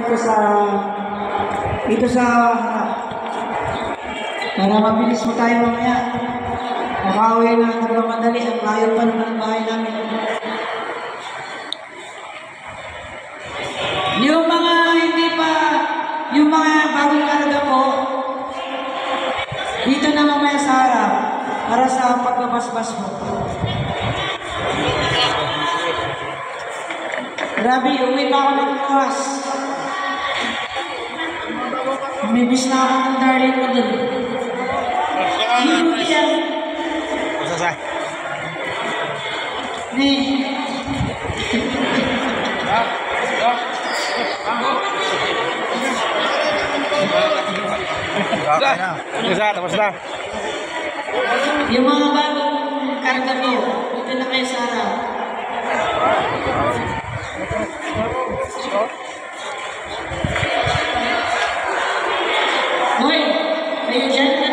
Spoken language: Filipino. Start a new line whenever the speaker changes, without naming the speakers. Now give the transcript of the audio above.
Dito sa para mabilis mo tayo mamaya. Makauwi na nagmamadali. Ang layo pa naman ang bahay namin. Yung mga hindi pa, yung mga bagong karga po, dito na mamaya sa harap para sa pagbabasbas mo. Grabe, uwi pa ako ng oras. Umibis na ako ng darling mo dun. Hindi yan.
Masasa.
Ni.
Tapos na.
Yung mga bagong karga mo, dito na kayo sa harap. Hoy, kayo dyan na.